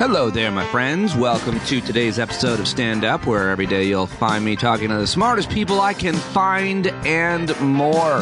Hello there, my friends. Welcome to today's episode of Stand Up, where every day you'll find me talking to the smartest people I can find and more.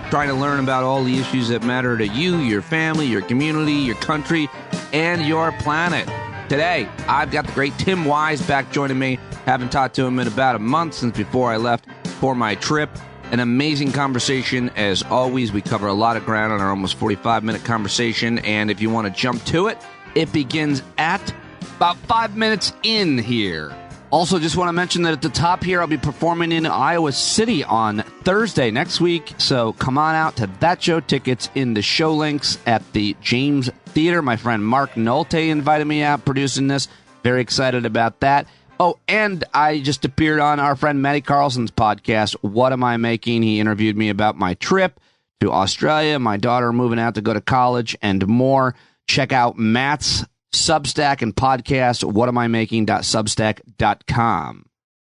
Trying to learn about all the issues that matter to you, your family, your community, your country, and your planet. Today, I've got the great Tim Wise back joining me. Haven't talked to him in about a month since before I left for my trip. An amazing conversation. As always, we cover a lot of ground on our almost 45-minute conversation, and if you want to jump to it, it begins at about 5 minutes in here. Also, just want to mention that at the top here, I'll be performing in Iowa City on Thursday next week. So come on out to that show. Tickets in the show links at the James Theater. My friend Mark Nolte invited me out producing this. Very excited about that. Oh, and I just appeared on our friend Matty Carlson's podcast, What Am I Making? He interviewed me about my trip to Australia, my daughter moving out to go to college, and more. Check out Matt's Substack and podcast, whatamimaking.substack.com.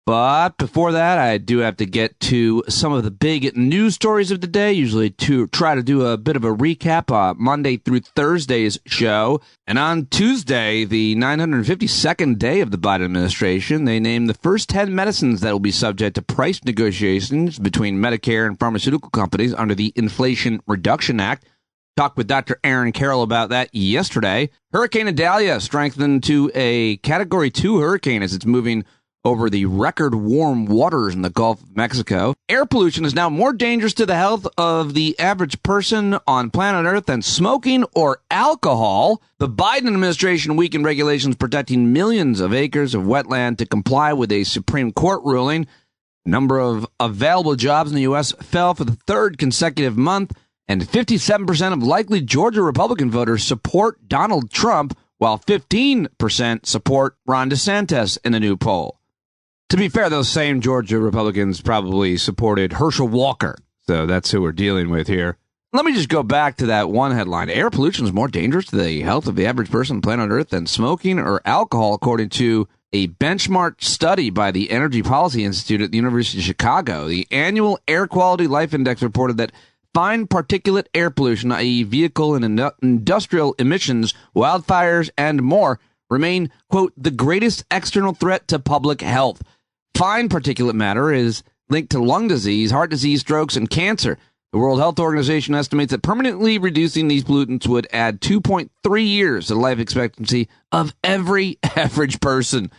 But before that, I do have to get to some of the big news stories of the day, usually to try to do a bit of a recap Monday through Thursday's show. And on Tuesday, the 952nd day of the Biden administration, they named the first 10 medicines that will be subject to price negotiations between Medicare and pharmaceutical companies under the Inflation Reduction Act. Talked with Dr. Aaron Carroll about that yesterday. Hurricane Idalia strengthened to a Category 2 hurricane as it's moving over the record warm waters in the Gulf of Mexico. Air pollution is now more dangerous to the health of the average person on planet Earth than smoking or alcohol. The Biden administration weakened regulations protecting millions of acres of wetland to comply with a Supreme Court ruling. The number of available jobs in the U.S. fell for the third consecutive month, and 57% of likely Georgia Republican voters support Donald Trump, while 15% support Ron DeSantis in a new poll. To be fair, those same Georgia Republicans probably supported Herschel Walker, so that's who we're dealing with here. Let me just go back to that one headline. Air pollution is more dangerous to the health of the average person on planet Earth than smoking or alcohol, according to a benchmark study by the Energy Policy Institute at the University of Chicago. The annual Air Quality Life Index reported that fine particulate air pollution, i.e. vehicle and industrial emissions, wildfires, and more, remain, quote, the greatest external threat to public health. Fine particulate matter is linked to lung disease, heart disease, strokes, and cancer. The World Health Organization estimates that permanently reducing these pollutants would add 2.3 years to the life expectancy of every average person.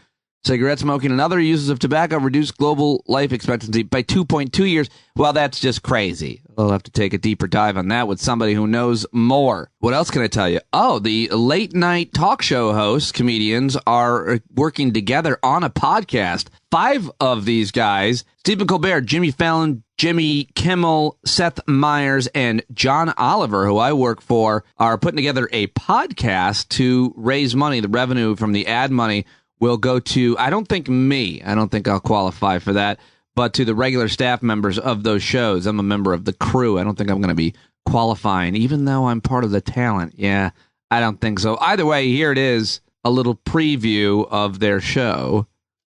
Cigarette smoking and other uses of tobacco reduce global life expectancy by 2.2 years. Well, that's just crazy. I'll have to take a deeper dive on that with somebody who knows more. What else can I tell you? Oh, the late night talk show hosts, comedians, are working together on a podcast. 5 of these guys, Stephen Colbert, Jimmy Fallon, Jimmy Kimmel, Seth Meyers, and John Oliver, who I work for, are putting together a podcast to raise money. The revenue from the ad money will go to, I don't think I'll qualify for that, but to the regular staff members of those shows. I'm a member of the crew. I don't think I'm going to be qualifying, even though I'm part of the talent. Yeah, I don't think so. Either way, here it is, a little preview of their show.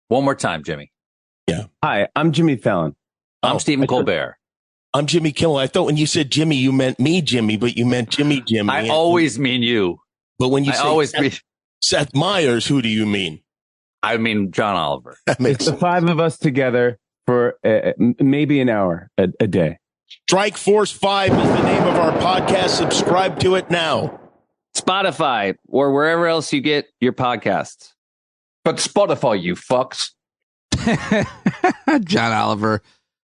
One more time, Jimmy. Yeah. Hi, I'm Jimmy Fallon. I'm Stephen Colbert. I'm Jimmy Kimmel. I thought when you said Jimmy, you meant me, Jimmy, but you meant Jimmy. I always mean you. But when you say Seth Meyers, who do you mean? I mean John Oliver. It's the 5 of us together for maybe an hour a day. Strike Force 5 is the name of our podcast. Subscribe to it now. Spotify or wherever else you get your podcasts. But Spotify, you fucks. John Oliver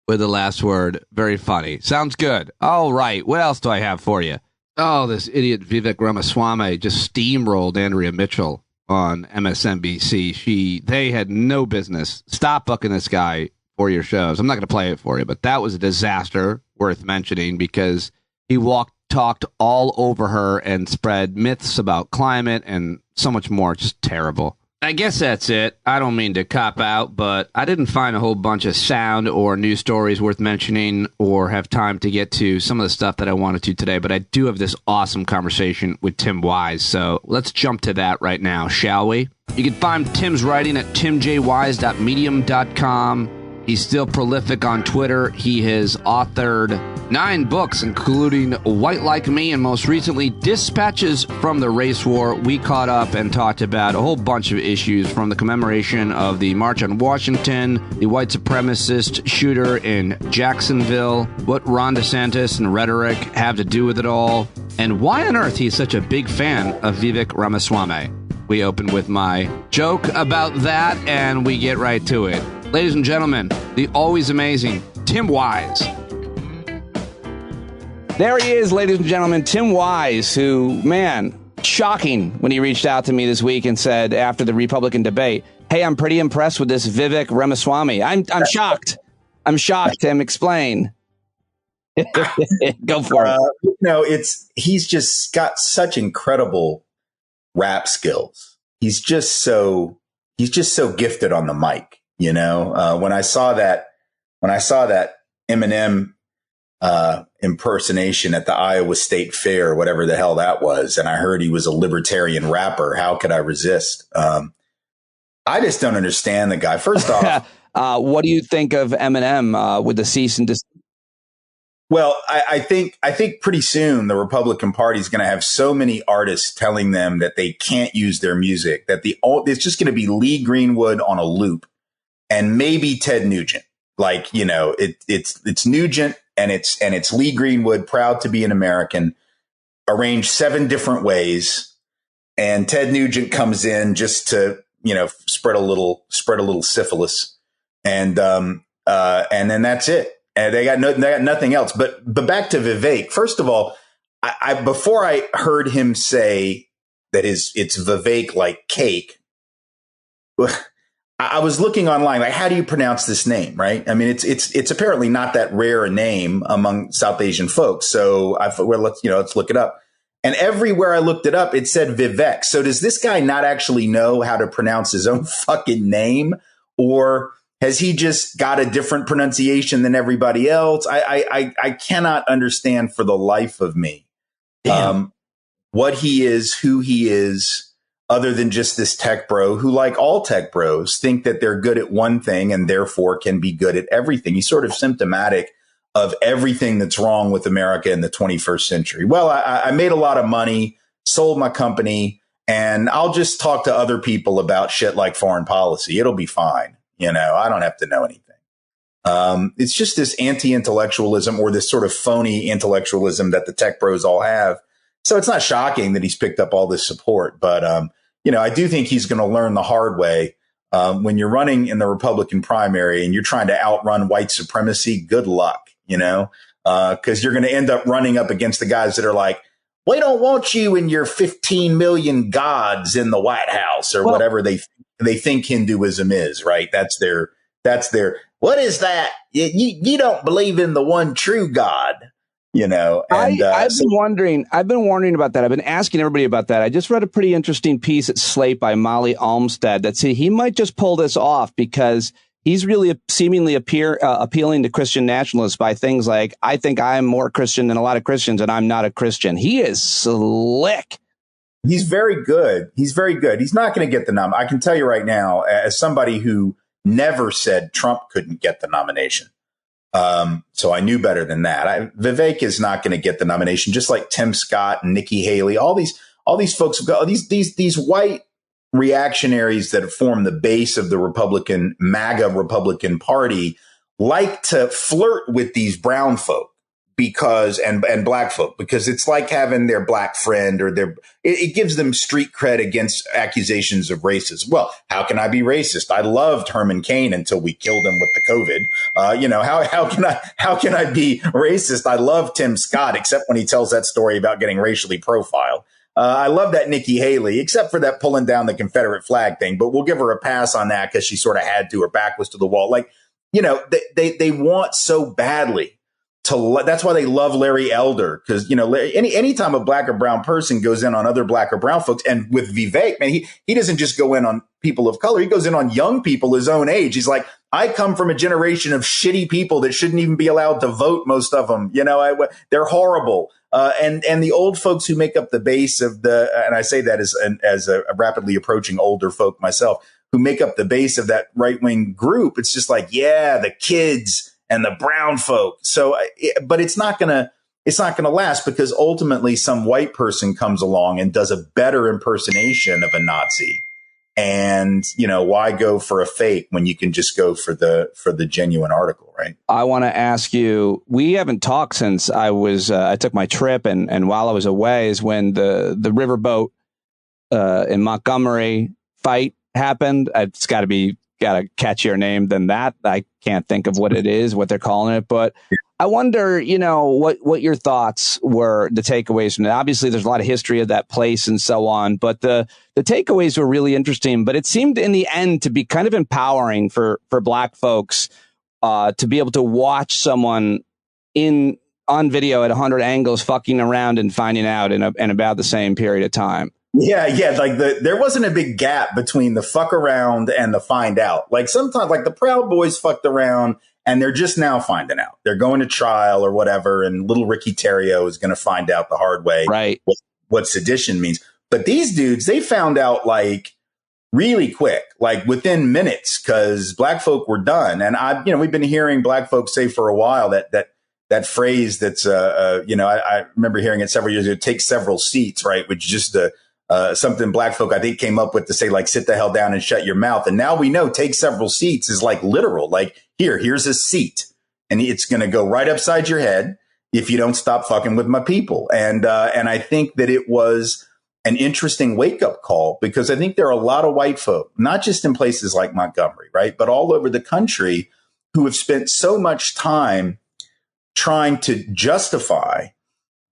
with the last word. Very funny. Sounds good. All right. What else do I have for you? Oh, this idiot Vivek Ramaswamy just steamrolled Andrea Mitchell on MSNBC. They had no business. Stop booking this guy for your shows. I'm not going to play it for you, but that was a disaster worth mentioning because he talked all over her and spread myths about climate and so much more. Just terrible. I guess that's it. I don't mean to cop out, but I didn't find a whole bunch of sound or news stories worth mentioning or have time to get to some of the stuff that I wanted to today, but I do have this awesome conversation with Tim Wise, so let's jump to that right now, shall we? You can find Tim's writing at timjwise.medium.com. He's still prolific on Twitter. He has authored 9 books, including White Like Me, and most recently, Dispatches from the Race War. We caught up and talked about a whole bunch of issues, from the commemoration of the March on Washington, the white supremacist shooter in Jacksonville, what Ron DeSantis and rhetoric have to do with it all, and why on earth he's such a big fan of Vivek Ramaswamy. We open with my joke about that, and we get right to it. Ladies and gentlemen, the always amazing Tim Wise. There he is, ladies and gentlemen, Tim Wise, who, man, shocking when he reached out to me this week and said after the Republican debate, hey, I'm pretty impressed with this Vivek Ramaswamy. I'm shocked. I'm shocked, Tim. Explain. Go for it. He's just got such incredible rap skills. He's just so gifted on the mic. When I saw that Eminem impersonation at the Iowa State Fair, whatever the hell that was, and I heard he was a libertarian rapper, how could I resist? I just don't understand the guy. First off, what do you think of Eminem with the cease and desist? Well, I think pretty soon the Republican Party is going to have so many artists telling them that they can't use their music, that it's just going to be Lee Greenwood on a loop. And maybe Ted Nugent, it's Nugent and it's Lee Greenwood, proud to be an American, arranged 7 different ways. And Ted Nugent comes in just to, spread a little syphilis. And then that's it. And they got nothing else. But back to Vivek. First of all, I before I heard him say that it's Vivek like cake, I was looking online, like, how do you pronounce this name, right? I mean, it's apparently not that rare a name among South Asian folks. So I thought, well, let's look it up. And everywhere I looked it up, it said Vivek. So does this guy not actually know how to pronounce his own fucking name? Or has he just got a different pronunciation than everybody else? I cannot understand for the life of me what he is, who he is, other than just this tech bro who, like all tech bros, think that they're good at one thing and therefore can be good at everything. He's sort of symptomatic of everything that's wrong with America in the 21st century. Well, I made a lot of money, sold my company, and I'll just talk to other people about shit like foreign policy. It'll be fine. I don't have to know anything. It's just this anti-intellectualism, or this sort of phony intellectualism that the tech bros all have. So it's not shocking that he's picked up all this support. But, I do think he's going to learn the hard way. When you're running in the Republican primary and you're trying to outrun white supremacy, good luck, because you're going to end up running up against the guys that are like, we don't want you and your 15 million gods in the White House, or whatever they think Hinduism is, right? That's their, what is that? You don't believe in the one true God. And, I've been wondering about that. I've been asking everybody about that. I just read a pretty interesting piece at Slate by Molly Olmstead that said he might just pull this off because he's really seemingly appealing to Christian nationalists by things like, I think I'm more Christian than a lot of Christians and I'm not a Christian. He is slick. He's very good. He's not going to get the nomination. I can tell you right now, as somebody who never said Trump couldn't get the nomination. So I knew better than that. Vivek is not going to get the nomination, just like Tim Scott and Nikki Haley. All these folks have got these white reactionaries that form the base of the MAGA Republican Party, like to flirt with these brown folk and black folk, because it's like having their black friend, or it gives them street cred against accusations of racism. Well, how can I be racist? I loved Herman Cain until we killed him with the COVID. How can I be racist? I love Tim Scott, except when he tells that story about getting racially profiled. I love that Nikki Haley, except for that pulling down the Confederate flag thing, but we'll give her a pass on that because she sort of had to. Her back was to the wall. They want so badly that's why they love Larry Elder, because, any time a black or brown person goes in on other black or brown folks, and with Vivek, man, he doesn't just go in on people of color. He goes in on young people his own age. He's like, I come from a generation of shitty people that shouldn't even be allowed to vote. Most of them, they're horrible. And the old folks who make up the base of and I say that as a rapidly approaching older folk myself, who make up the base of that right wing group, it's just like, yeah, the kids and the brown folk. So, but it's not going to last, because ultimately some white person comes along and does a better impersonation of a Nazi. And, why go for a fake when you can just go for the genuine article, right? I want to ask you, we haven't talked since I took my trip, and while I was away is when the riverboat in Montgomery fight happened. It's got a catchier name than that. I can't think of what it is, what they're calling it, but I wonder, what your thoughts were, the takeaways from it. Obviously, there's a lot of history of that place and so on, but the takeaways were really interesting. But it seemed in the end to be kind of empowering for Black folks to be able to watch someone on video at 100 angles fucking around and finding out in about the same period of time. Yeah. Like there wasn't a big gap between the fuck around and the find out. Like sometimes, like the Proud Boys fucked around and they're just now finding out. They're going to trial or whatever, and little Ricky Terrio is going to find out the hard way, right, what sedition means. But these dudes, they found out like really quick, like within minutes, because Black folk were done. And we've been hearing Black folks say for a while that phrase that's I remember hearing it several years ago, take several seats, right, which is just something Black folk, I think, came up with to say, like, sit the hell down and shut your mouth. And now we know take several seats is like literal, like here's a seat and it's going to go right upside your head if you don't stop fucking with my people. And I think that it was an interesting wake up call, because I think there are a lot of white folk, not just in places like Montgomery, right, but all over the country, who have spent so much time trying to justify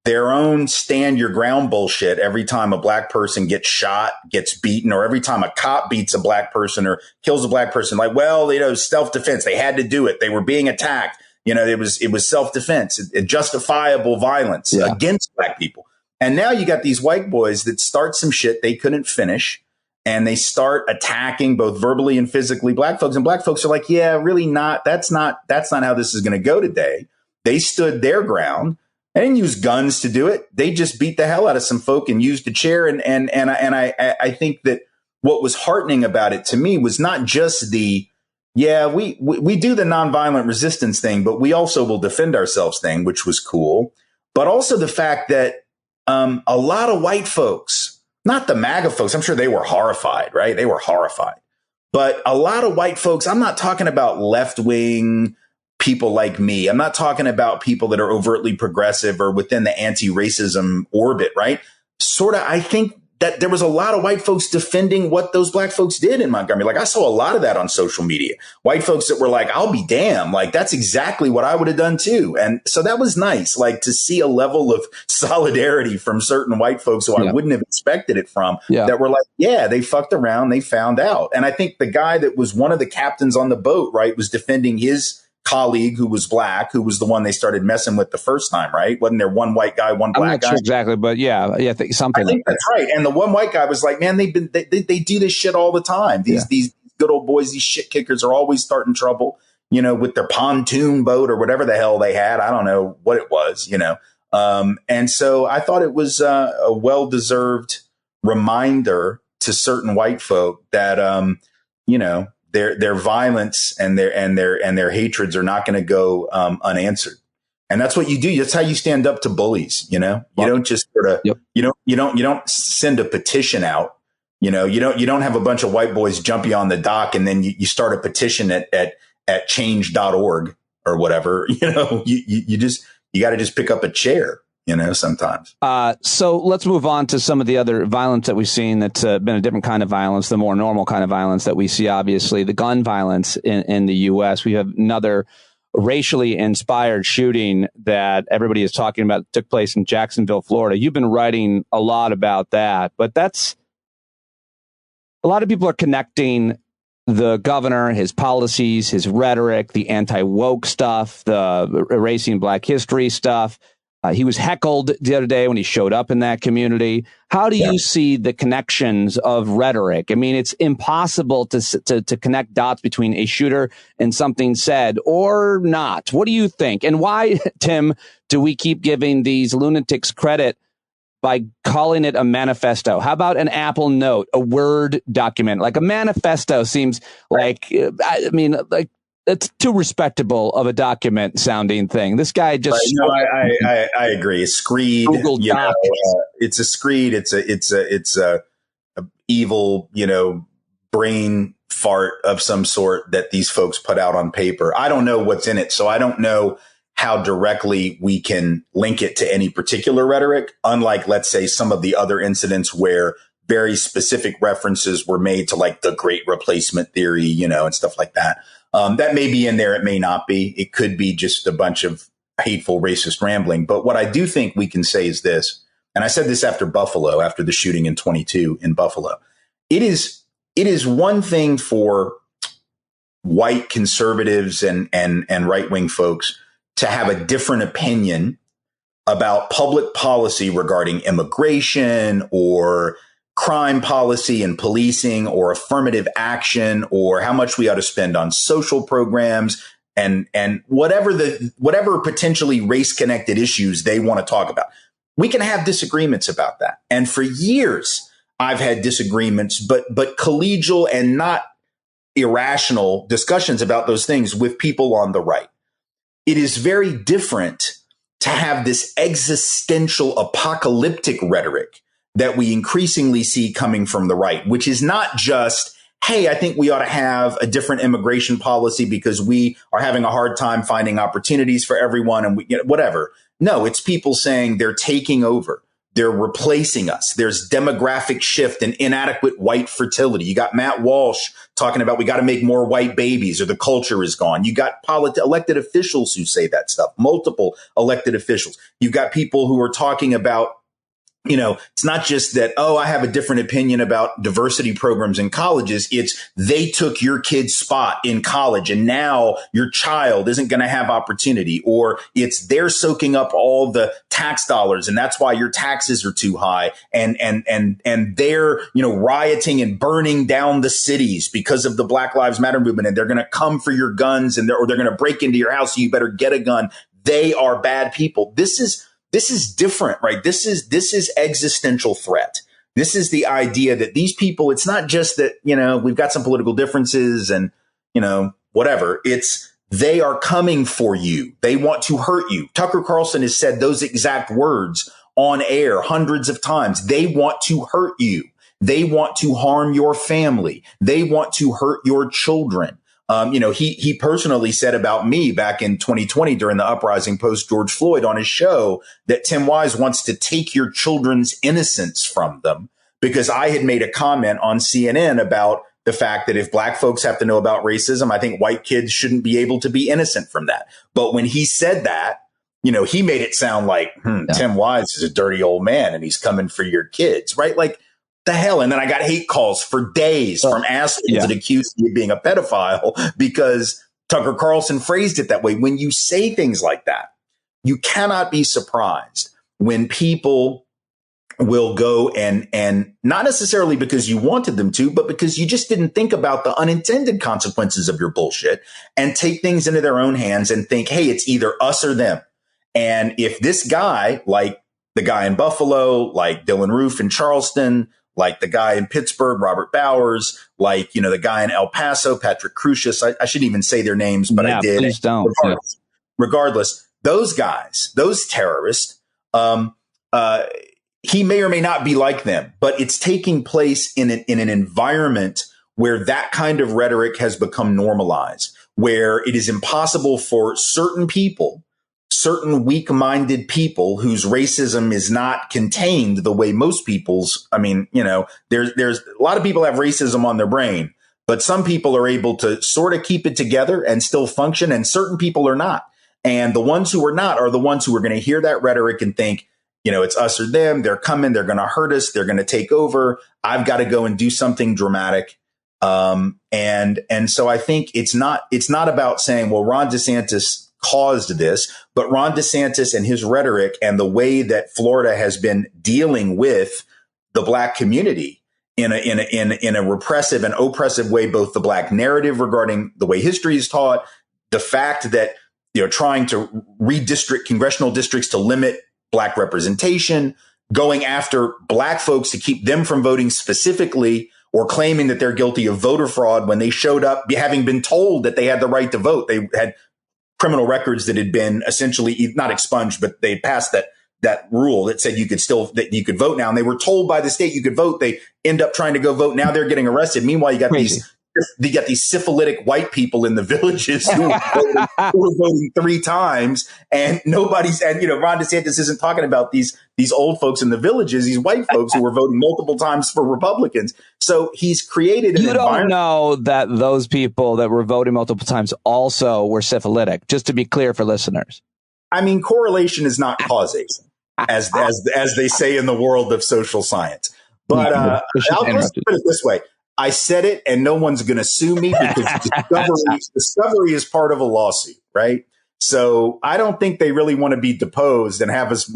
their own stand your ground bullshit every time a Black person gets shot, gets beaten, or every time a cop beats a Black person or kills a Black person. Like, well, self-defense. They had to do it. They were being attacked. It was self-defense, justifiable violence against Black people. And now you got these white boys that start some shit they couldn't finish, and they start attacking both verbally and physically Black folks. And Black folks are like, yeah, really not. That's not how this is going to go today. They stood their ground. They didn't use guns to do it. They just beat the hell out of some folk and used a chair. And I think that what was heartening about it to me was not just we do the nonviolent resistance thing, but we also will defend ourselves thing, which was cool. But also the fact that a lot of white folks, not the MAGA folks, I'm sure they were horrified, right? They were horrified. But a lot of white folks, I'm not talking about left wing people like me. I'm not talking about people that are overtly progressive or within the anti-racism orbit, right? I think that there was a lot of white folks defending what those Black folks did in Montgomery. Like, I saw a lot of that on social media. White folks that were like, I'll be damned. Like, that's exactly what I would have done too. And so that was nice, like, to see a level of solidarity from certain white folks who I wouldn't have expected it from, that were like, yeah, they fucked around. They found out. And I think the guy that was one of the captains on the boat, right, was defending his colleague who was Black, who was the one they started messing with the first time, right? Wasn't there one white guy, one Black guy? I'm not sure exactly, but I think something. I think that's right. And the one white guy was like, man, they do this shit all the time. These good old boys, these shit kickers are always starting trouble, with their pontoon boat or whatever the hell they had. I don't know what it was, and so I thought it was a well-deserved reminder to certain white folk that, their violence and their hatreds are not going to go unanswered. And that's what you do. That's how you stand up to bullies. You don't just sort of, you don't send a petition out. You don't have a bunch of white boys jump you on the dock and then you start a petition at change.org or whatever. You got to just pick up a chair. Sometimes. So let's move on to some of the other violence that we've seen that's been a different kind of violence, the more normal kind of violence that we see, obviously, the gun violence in the U.S. We have another racially inspired shooting that everybody is talking about, took place in Jacksonville, Florida. You've been writing a lot about that, but a lot of people are connecting the governor, his policies, his rhetoric, the anti-woke stuff, the erasing Black history stuff. He was heckled the other day when he showed up in that community. How do you see the connections of rhetoric? I mean, it's impossible to connect dots between a shooter and something said or not. What do you think? And why, Tim, do we keep giving these lunatics credit by calling it a manifesto? How about an Apple Note, a Word document? Like a manifesto seems like, I mean, like it's too respectable of a document sounding thing. This guy just. No, I agree. A screed, Google Doc. It's a screed. It's a evil, brain fart of some sort that these folks put out on paper. I don't know what's in it, so I don't know how directly we can link it to any particular rhetoric, unlike, let's say, some of the other incidents where very specific references were made to like the great replacement theory, and stuff like that. That may be in there. It may not be. It could be just a bunch of hateful, racist rambling. But what I do think we can say is this, and I said this after Buffalo, after the shooting in 22 in Buffalo, it is one thing for white conservatives and right-wing folks to have a different opinion about public policy regarding immigration or crime policy and policing or affirmative action or how much we ought to spend on social programs and whatever potentially race-connected issues they want to talk about. We can have disagreements about that. And for years, I've had disagreements, but collegial and not irrational discussions about those things with people on the right. It is very different to have this existential apocalyptic rhetoric that we increasingly see coming from the right, which is not just, hey, I think we ought to have a different immigration policy because we are having a hard time finding opportunities for everyone and whatever. No, it's people saying they're taking over. They're replacing us. There's demographic shift and inadequate white fertility. You got Matt Walsh talking about we got to make more white babies or the culture is gone. You got elected officials who say that stuff, multiple elected officials. You've got people who are talking about, it's not just that, oh, I have a different opinion about diversity programs in colleges. It's they took your kid's spot in college and now your child isn't going to have opportunity, or it's they're soaking up all the tax dollars and that's why your taxes are too high. And they're, rioting and burning down the cities because of the Black Lives Matter movement. And they're going to come for your guns or they're going to break into your house. So you better get a gun. They are bad people. This is different, right? This is existential threat. This is the idea that these people, it's not just that, we've got some political differences and, whatever. It's they are coming for you. They want to hurt you. Tucker Carlson has said those exact words on air hundreds of times. They want to hurt you. They want to harm your family. They want to hurt your children. He personally said about me back in 2020 during the uprising post George Floyd on his show that Tim Wise wants to take your children's innocence from them because I had made a comment on CNN about the fact that if black folks have to know about racism, I think white kids shouldn't be able to be innocent from that. But when he said that, he made it sound like Tim Wise is a dirty old man and he's coming for your kids, right? Like, the hell? And then I got hate calls for days from assholes that accused me of being a pedophile because Tucker Carlson phrased it that way. When you say things like that, you cannot be surprised when people will go and not necessarily because you wanted them to, but because you just didn't think about the unintended consequences of your bullshit and take things into their own hands and think, hey, it's either us or them. And if this guy, like the guy in Buffalo, like Dylan Roof in Charleston, like the guy in Pittsburgh, Robert Bowers, like, the guy in El Paso, Patrick Crucius. I shouldn't even say their names, but I did. Please don't. Regardless, those guys, those terrorists, he may or may not be like them, but it's taking place in an environment where that kind of rhetoric has become normalized, where it is impossible for certain people, certain weak-minded people whose racism is not contained the way most people's, there's a lot of people have racism on their brain, but some people are able to sort of keep it together and still function, and certain people are not. And the ones who are not are the ones who are going to hear that rhetoric and think, it's us or them. They're coming. They're going to hurt us. They're going to take over. I've got to go and do something dramatic. And so I think it's not about saying, well, Ron DeSantis caused this, but Ron DeSantis and his rhetoric and the way that Florida has been dealing with the black community in a repressive and oppressive way, both the black narrative regarding the way history is taught, the fact that, trying to redistrict congressional districts to limit black representation, going after black folks to keep them from voting specifically, or claiming that they're guilty of voter fraud when they showed up having been told that they had the right to vote. They had criminal records that had been essentially not expunged, but they passed that rule that said that you could vote now. And they were told by the state you could vote. They end up trying to go vote. Now they're getting arrested. Meanwhile, you got these syphilitic white people in the villages who are voting 3 times, and Ron DeSantis isn't talking about these old folks in the villages, these white folks who were voting multiple times for Republicans. So he's created an environment. You don't know that those people that were voting multiple times also were syphilitic, just to be clear for listeners. I mean, correlation is not causation, as they say in the world of social science. But let's put it this way. I said it, and no one's going to sue me because discovery is part of a lawsuit, right? So I don't think they really want to be deposed and have us,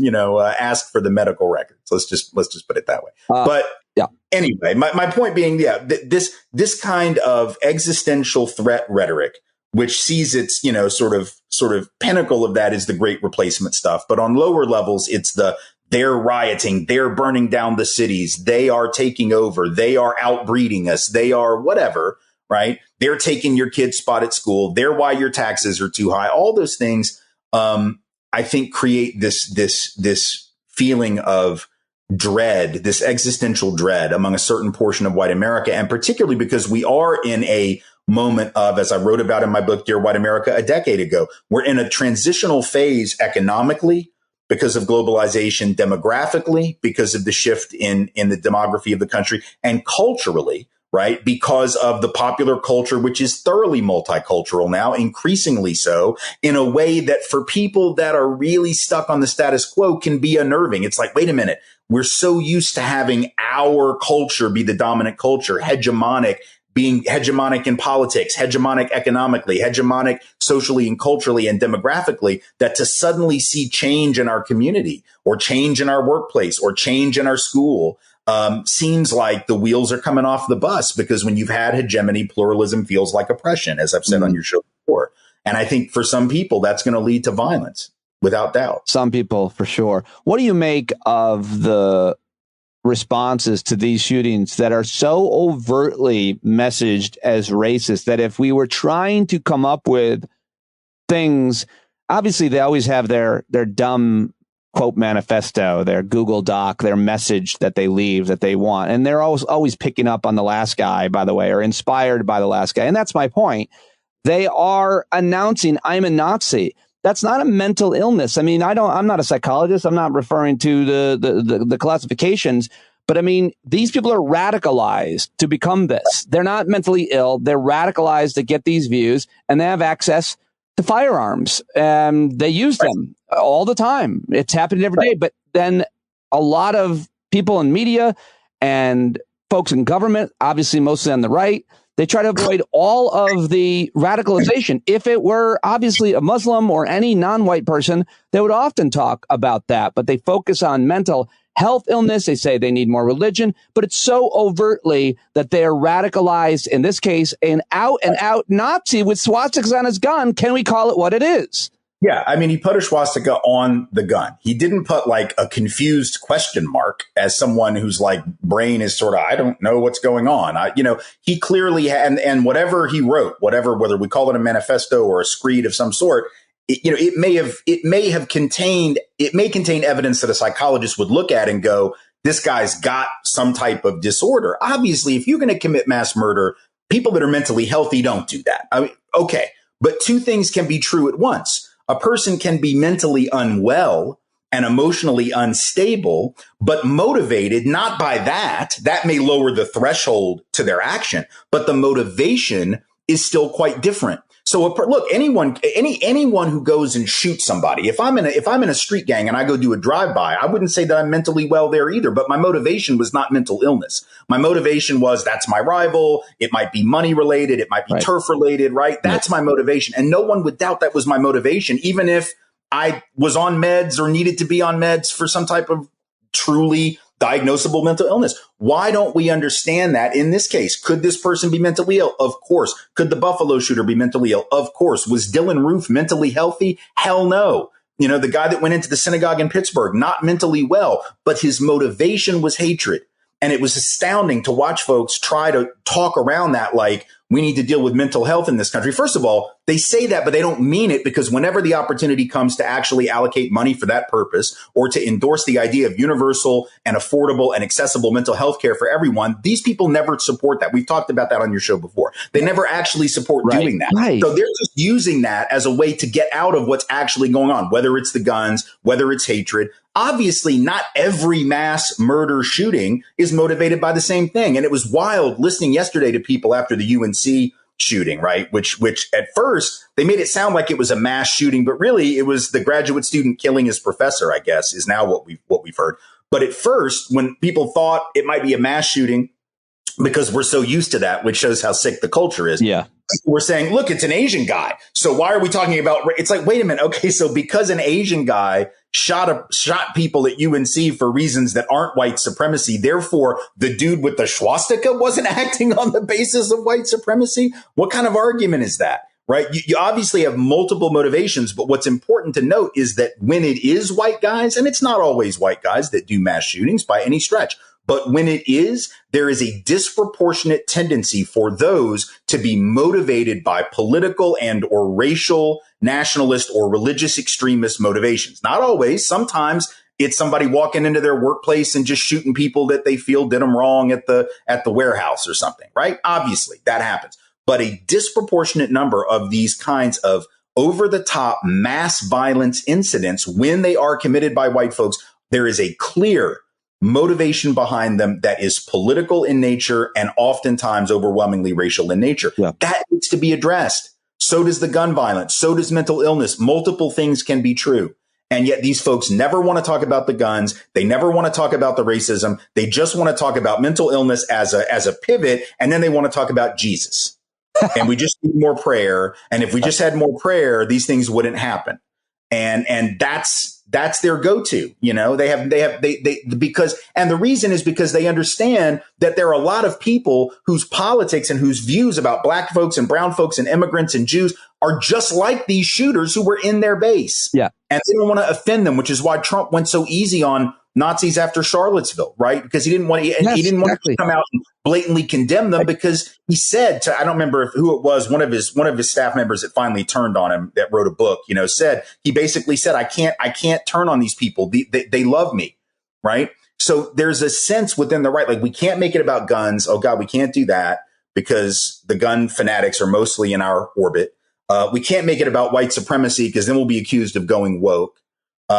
ask for the medical records. Let's just put it that way. Anyway, my point being, this kind of existential threat rhetoric, which sees its, sort of pinnacle of that is the great replacement stuff. But on lower levels, it's they're rioting, they're burning down the cities, they are taking over, they are outbreeding us, they are whatever, right? They're taking your kid's spot at school, they're why your taxes are too high. All those things, I think, create this feeling of dread, this existential dread among a certain portion of white America, and particularly because we are in a moment of, as I wrote about in my book, Dear White America, a decade ago, we're in a transitional phase economically, because of globalization, demographically, because of the shift in the demography of the country, and culturally, right? Because of the popular culture, which is thoroughly multicultural now, increasingly so, in a way that for people that are really stuck on the status quo can be unnerving. It's like, wait a minute, we're so used to having our culture be the dominant culture, being hegemonic in politics, hegemonic economically, hegemonic socially and culturally and demographically, that to suddenly see change in our community or change in our workplace or change in our school seems like the wheels are coming off the bus, because when you've had hegemony, pluralism feels like oppression, as I've said on your show before. And I think for some people, that's going to lead to violence, without doubt. Some people, for sure. What do you make of the responses to these shootings that are so overtly messaged as racist that if we were trying to come up with things, obviously they always have their dumb quote manifesto, their Google Doc, their message that they leave that they want. And they're always picking up on the last guy, by the way, or inspired by the last guy. And that's my point. They are announcing, I'm a Nazi. That's not a mental illness. I mean, I'm not a psychologist. I'm not referring to the classifications, but I mean, these people are radicalized to become this. They're not mentally ill. They're radicalized to get these views, and they have access to firearms. And they use them all the time. It's happening every day. But then a lot of people in media and folks in government, obviously mostly on the right, they try to avoid all of the radicalization. If it were obviously a Muslim or any non-white person, they would often talk about that. But they focus on mental health illness. They say they need more religion. But it's so overtly that they are radicalized, in this case, an out-and-out Nazi with swastikas on his gun. Can we call it what it is? Yeah, I mean, he put a swastika on the gun. He didn't put like a confused question mark as someone whose like brain is sort of, I don't know what's going on. He clearly had, and whatever he wrote, whether we call it a manifesto or a screed of some sort, it may contain evidence that a psychologist would look at and go, this guy's got some type of disorder. Obviously, if you're going to commit mass murder, people that are mentally healthy don't do that. I mean, okay, but two things can be true at once. A person can be mentally unwell and emotionally unstable, but motivated not by that. That may lower the threshold to their action, but the motivation is still quite different. So look, anyone who goes and shoots somebody, if I'm in a street gang and I go do a drive-by, I wouldn't say that I'm mentally well there either, but my motivation was not mental illness. My motivation was, that's my rival. It might be money related. It might be turf related, right? That's my motivation. And no one would doubt that was my motivation, even if I was on meds or needed to be on meds for some type of truly diagnosable mental illness. Why don't we understand that in this case? Could this person be mentally ill? Of course. Could the Buffalo shooter be mentally ill? Of course. Was Dylan Roof mentally healthy? Hell no. You know, the guy that went into the synagogue in Pittsburgh, not mentally well, but his motivation was hatred. And it was astounding to watch folks try to talk around that like, we need to deal with mental health in this country. First of all, they say that, but they don't mean it, because whenever the opportunity comes to actually allocate money for that purpose or to endorse the idea of universal and affordable and accessible mental health care for everyone, these people never support that. We've talked about that on your show before. They never actually support doing that. Right. So they're just using that as a way to get out of what's actually going on, whether it's the guns, whether it's hatred. Obviously, not every mass murder shooting is motivated by the same thing. And it was wild listening yesterday to people after the UNC shooting, right? Which at first they made it sound like it was a mass shooting, but really it was the graduate student killing his professor, I guess, is now what we've heard. But at first, when people thought it might be a mass shooting, because we're so used to that, which shows how sick the culture is. Yeah. We're saying, look, it's an Asian guy. So why are we talking about, it's like, wait a minute. Okay. So because an Asian guy shot people at UNC for reasons that aren't white supremacy, therefore the dude with the swastika wasn't acting on the basis of white supremacy. What kind of argument is that? Right. You obviously have multiple motivations, but what's important to note is that when it is white guys, and it's not always white guys that do mass shootings by any stretch, but when it is, there is a disproportionate tendency for those to be motivated by political and or racial, nationalist or religious extremist motivations. Not always. Sometimes it's somebody walking into their workplace and just shooting people that they feel did them wrong at the warehouse or something, right? Obviously, that happens. But a disproportionate number of these kinds of over-the-top mass violence incidents, when they are committed by white folks, there is a clear motivation behind them that is political in nature and oftentimes overwhelmingly racial in nature. Yeah. That needs to be addressed. So does the gun violence. So does mental illness. Multiple things can be true. And yet these folks never want to talk about the guns. They never want to talk about the racism. They just want to talk about mental illness as a pivot. And then they want to talk about Jesus. And we just need more prayer. And if we just had more prayer, these things wouldn't happen. And that's their go-to, you know, because the reason is because they understand that there are a lot of people whose politics and whose views about black folks and brown folks and immigrants and Jews are just like these shooters who were in their base. Yeah. And they don't want to offend them, which is why Trump went so easy on Nazis after Charlottesville, right? Because he didn't want to come out and blatantly condemn them, because he said to, I don't remember who it was, one of his staff members that finally turned on him, that wrote a book, you know, he basically said, I can't turn on these people. They love me. Right. So there's a sense within the right, like, we can't make it about guns. Oh God, we can't do that because the gun fanatics are mostly in our orbit. We can't make it about white supremacy because then we'll be accused of going woke.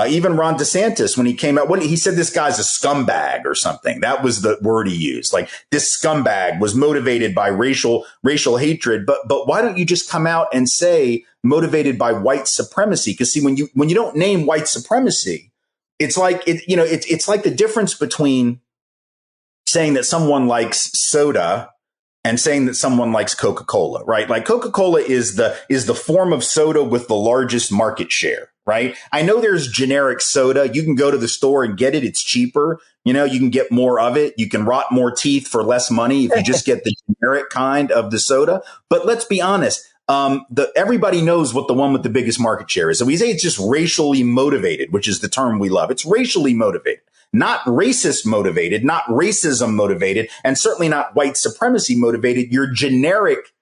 Even Ron DeSantis, when he came out, he said this guy's a scumbag or something. That was the word he used. Like, this scumbag was motivated by racial hatred. But why don't you just come out and say motivated by white supremacy? Because see, when you don't name white supremacy, it's like it's like the difference between saying that someone likes soda and saying that someone likes Coca-Cola, right? Like, Coca-Cola is the form of soda with the largest market share, right? I know there's generic soda. You can go to the store and get it. It's cheaper. You know, you can get more of it. You can rot more teeth for less money if you just get the generic kind of the soda. But let's be honest. Everybody knows what the one with the biggest market share is. So we say it's just racially motivated, which is the term we love. It's racially motivated. Not racist motivated, not racism motivated, and certainly not white supremacy motivated. You're generic.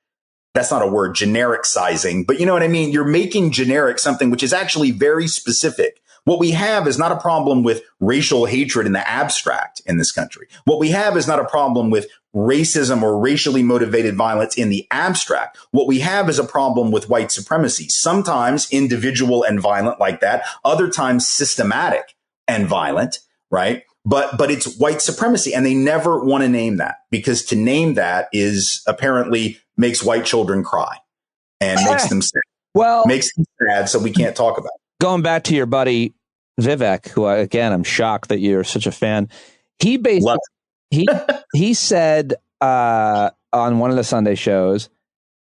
That's not a word, generic sizing, but you know what I mean? You're making generic something which is actually very specific. What we have is not a problem with racial hatred in the abstract in this country. What we have is not a problem with racism or racially motivated violence in the abstract. What we have is a problem with white supremacy, sometimes individual and violent like that, other times systematic and violent. Right. But it's white supremacy. And they never want to name that, because to name that is apparently makes white children cry and makes them sad. Well, makes them sad. So we can't talk about it. Going back to your buddy Vivek, who I'm shocked that you're such a fan. He basically he said on one of the Sunday shows,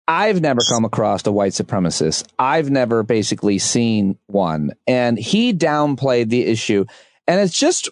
I've never come across a white supremacist. I've never basically seen one. And he downplayed the issue. And it's just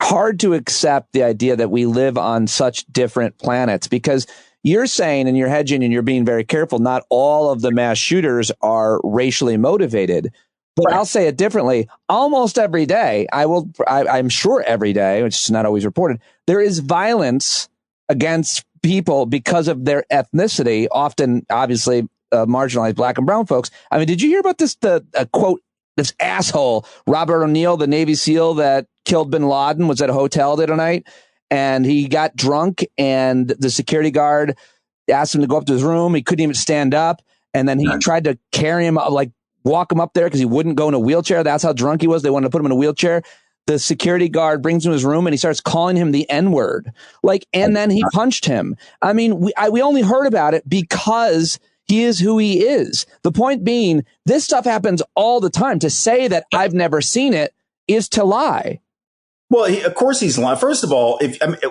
hard to accept the idea that we live on such different planets, because you're saying, and you're hedging and you're being very careful, not all of the mass shooters are racially motivated. But I'll say it differently. Almost every day, I'm sure every day, which is not always reported, there is violence against people because of their ethnicity, often, obviously, marginalized black and brown folks. I mean, did you hear about this, quote, this asshole, Robert O'Neill, the Navy SEAL that killed bin Laden, was at a hotel the other night, and he got drunk, and the security guard asked him to go up to his room. He couldn't even stand up. And then he tried to carry him, like walk him up there because he wouldn't go in a wheelchair. That's how drunk he was. They wanted to put him in a wheelchair. The security guard brings him to his room and he starts calling him the N-word. And then he punched him. I mean, we only heard about it because he is who he is. The point being, this stuff happens all the time. To say that I've never seen it is to lie. Well, of course he's lying. First of all,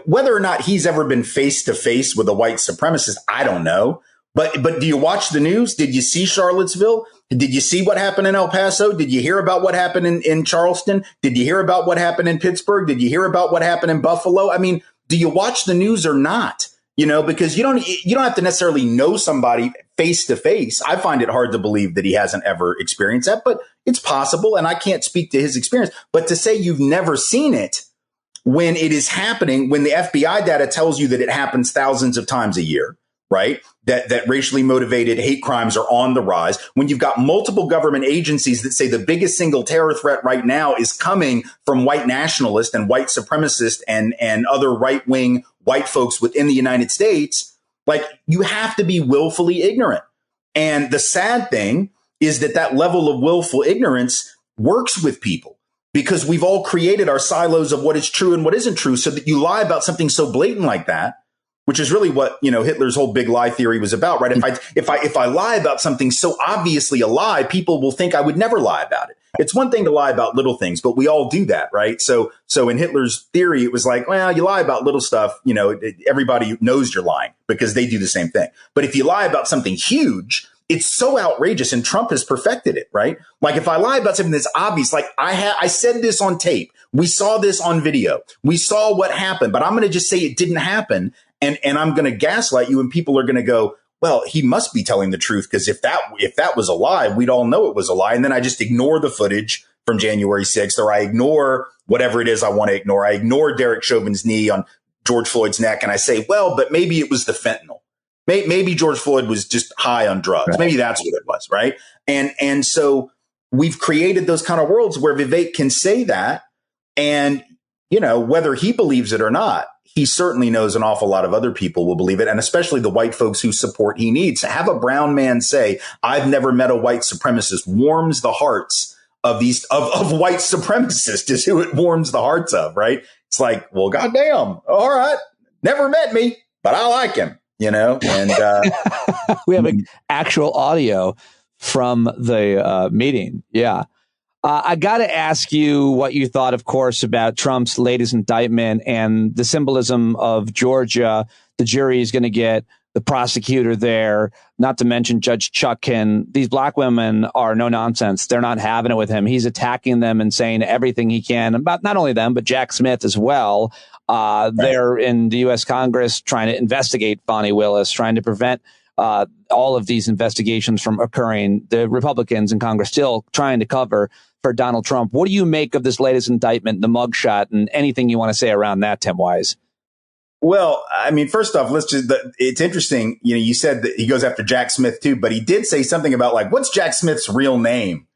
whether or not he's ever been face to face with a white supremacist, I don't know. But do you watch the news? Did you see Charlottesville? Did you see what happened in El Paso? Did you hear about what happened in Charleston? Did you hear about what happened in Pittsburgh? Did you hear about what happened in Buffalo? I mean, do you watch the news or not? Because you don't have to necessarily know somebody face to face. I find it hard to believe that he hasn't ever experienced that, but it's possible. And I can't speak to his experience. But to say you've never seen it when it is happening, when the FBI data tells you that it happens thousands of times a year, right? That racially motivated hate crimes are on the rise. When you've got multiple government agencies that say the biggest single terror threat right now is coming from white nationalists and white supremacists and other right-wing white folks within the United States, you have to be willfully ignorant. And the sad thing is that level of willful ignorance works with people because we've all created our silos of what is true and what isn't true, so that you lie about something so blatant like that, which is really what, Hitler's whole big lie theory was about, right? If I lie about something so obviously a lie, people will think I would never lie about it. It's one thing to lie about little things, but we all do that, right? So in Hitler's theory, it was like, well, you lie about little stuff, everybody knows you're lying because they do the same thing. But if you lie about something huge, it's so outrageous, and Trump has perfected it, right? Like if I lie about something that's obvious, like I said this on tape, we saw this on video, we saw what happened, but I'm going to just say it didn't happen. And I'm going to gaslight you, and people are going to go, well, he must be telling the truth, because if that was a lie, we'd all know it was a lie. And then I just ignore the footage from January 6th, or I ignore whatever it is I want to ignore. I ignore Derek Chauvin's knee on George Floyd's neck, and I say, well, but maybe it was the fentanyl. Maybe George Floyd was just high on drugs. Right. Maybe that's what it was, right? And so we've created those kind of worlds where Vivek can say that, and whether he believes it or not, he certainly knows an awful lot of other people will believe it, and especially the white folks whose support he needs. To have a brown man say, I've never met a white supremacist, warms the hearts of white supremacists, is who it warms the hearts of, right? It's like, well, goddamn, all right, never met me, but I like him, and we have actual audio from the meeting. Yeah. I got to ask you what you thought, of course, about Trump's latest indictment and the symbolism of Georgia. The jury is going to get the prosecutor there, not to mention Judge Chutkan. These black women are no nonsense. They're not having it with him. He's attacking them and saying everything he can about not only them, but Jack Smith as well. They're in the U.S. Congress trying to investigate Bonnie Willis, trying to prevent all of these investigations from occurring. The Republicans in Congress still trying to cover for Donald Trump. What do you make of this latest indictment, the mugshot, and anything you want to say around that, Tim Wise? Well, I mean, first off, it's interesting. You said that he goes after Jack Smith too, but he did say something about what's Jack Smith's real name?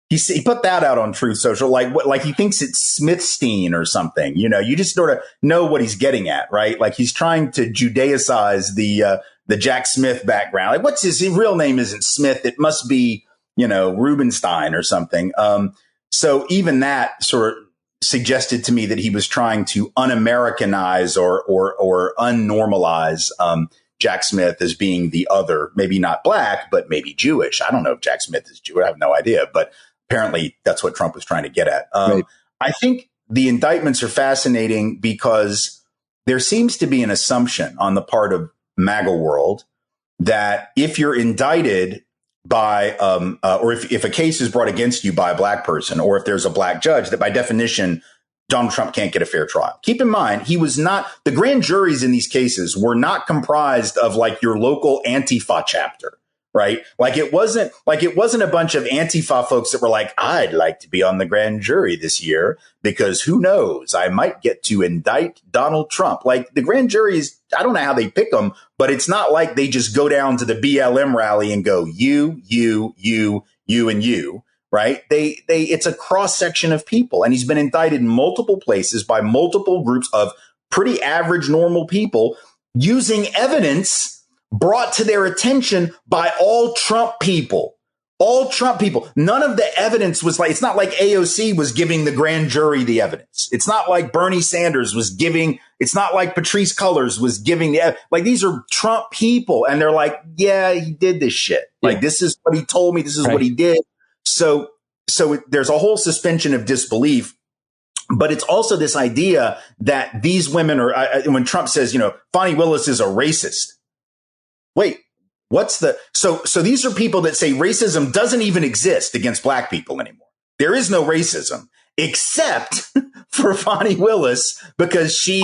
He put that out on Truth Social, like he thinks it's Smithstein or something. You just sort of know what he's getting at, right? Like he's trying to Judaicize the Jack Smith background. Like, what's his real name? Isn't Smith? It must be, Rubenstein or something. So even that sort of suggested to me that he was trying to un-Americanize or unnormalize Jack Smith as being the other, maybe not black, but maybe Jewish. I don't know if Jack Smith is Jewish. I have no idea, but apparently that's what Trump was trying to get at. Right. I think the indictments are fascinating because there seems to be an assumption on the part of MAGA world that if you're indicted by, or if a case is brought against you by a black person, or if there's a black judge, that by definition, Donald Trump can't get a fair trial. Keep in mind, the grand juries in these cases were not comprised of your local Antifa chapter, right? Like it wasn't a bunch of Antifa folks that were like, I'd like to be on the grand jury this year because who knows, I might get to indict Donald Trump. Like the grand juries, I don't know how they pick them, but it's not like they just go down to the BLM rally and go, you, and you, right? It's a cross section of people. And he's been indicted in multiple places by multiple groups of pretty average, normal people using evidence brought to their attention by all Trump people. All Trump people. None of the evidence was like, it's not like AOC was giving the grand jury the evidence. It's not like Bernie Sanders was giving, it's not like Patrice Cullors was giving like these are Trump people. And they're like, yeah, he did this shit. Like, this is what he told me. This is what he did. So there's a whole suspension of disbelief. But it's also this idea that these women are, when Trump says, Fani Willis is a racist. Wait, so these are people that say racism doesn't even exist against black people anymore. There is no racism except for Fani Willis because she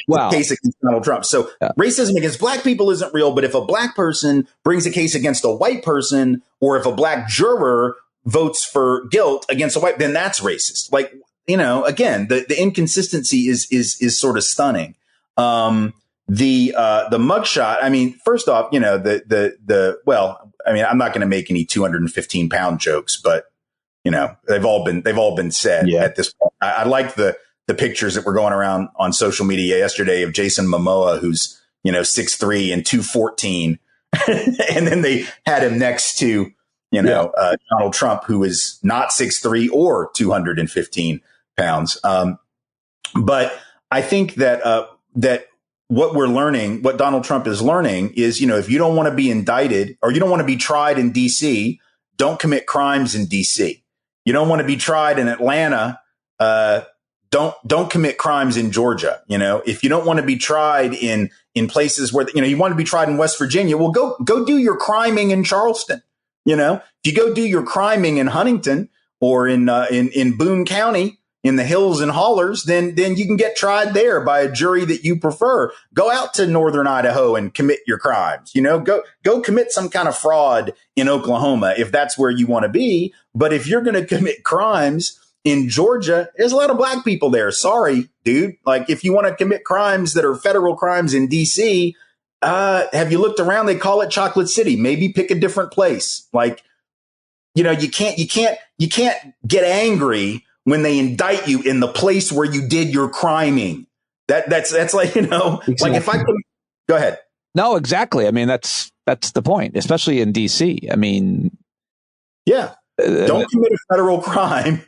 brought a case against Donald Trump. So racism against black people isn't real. But if a black person brings a case against a white person, or if a black juror votes for guilt against a white, then that's racist. Like, again, the inconsistency is sort of stunning. The mugshot, I mean, first off, I'm not going to make any 215-pound jokes, but they've all been said at this point. I like the pictures that were going around on social media yesterday of Jason Momoa, who's 6'3" and 214, and then they had him next to Donald Trump, who is not 6'3" or 215 pounds. But I think that what we're learning, what Donald Trump is learning is, if you don't want to be indicted or you don't want to be tried in DC, don't commit crimes in DC. You don't want to be tried in Atlanta. Don't commit crimes in Georgia. If you don't want to be tried in places where, you want to be tried in West Virginia, well, go do your criming in Charleston. If you go do your criming in Huntington or in Boone County, in the hills and hollers, then you can get tried there by a jury that you prefer. Go out to northern Idaho and commit your crimes. Go commit some kind of fraud in Oklahoma if that's where you want to be. But if you're going to commit crimes in Georgia, there's a lot of black people there. Sorry, dude. Like, if you want to commit crimes that are federal crimes in DC, have you looked around? They call it Chocolate City. Maybe pick a different place. Like, you can't get angry when they indict you in the place where you did your criming. That's like, exactly. Like if I could go ahead. No, exactly. I mean, that's the point, especially in DC. I mean, don't commit a federal crime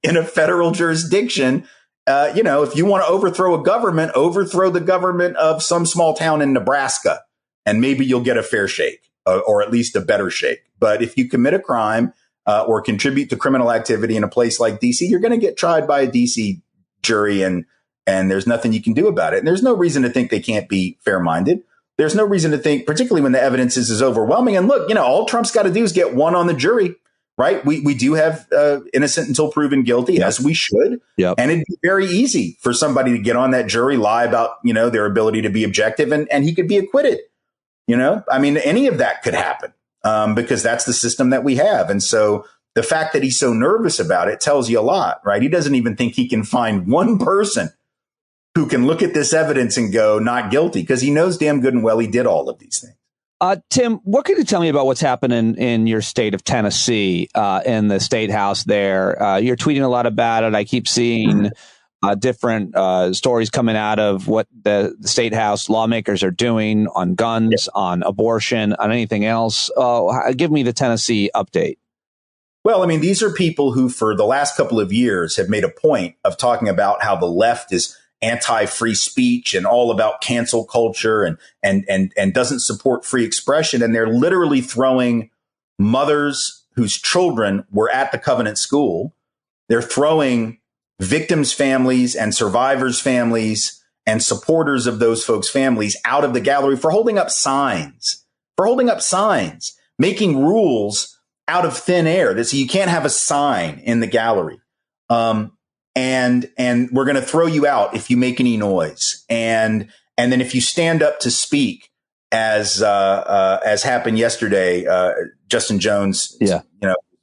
in a federal jurisdiction. If you want to overthrow a government, overthrow the government of some small town in Nebraska, and maybe you'll get a fair shake or at least a better shake. But if you commit a crime, or contribute to criminal activity in a place like DC, you're going to get tried by a DC jury, and there's nothing you can do about it. And there's no reason to think they can't be fair-minded. There's no reason to think, particularly when the evidence is overwhelming. And look, all Trump's got to do is get one on the jury, right? We do have innocent until proven guilty, as we should. Yep. And it'd be very easy for somebody to get on that jury, lie about, their ability to be objective, and he could be acquitted. Any of that could happen. Because that's the system that we have. And so the fact that he's so nervous about it tells you a lot, right? He doesn't even think he can find one person who can look at this evidence and go not guilty, because he knows damn good and well he did all of these things. Tim, what can you tell me about what's happening in your state of Tennessee, in the state house there? You're tweeting a lot about it. I keep seeing different stories coming out of what the state house lawmakers are doing on guns, on abortion, on anything else. Give me the Tennessee update. Well, these are people who for the last couple of years have made a point of talking about how the left is anti-free speech and all about cancel culture and doesn't support free expression. And they're literally throwing mothers whose children were at the Covenant School. They're throwing victims' families and survivors' families and supporters of those folks' families out of the gallery for holding up signs, making rules out of thin air that so you can't have a sign in the gallery. And we're going to throw you out if you make any noise. And then if you stand up to speak, as happened yesterday. Justin Jones,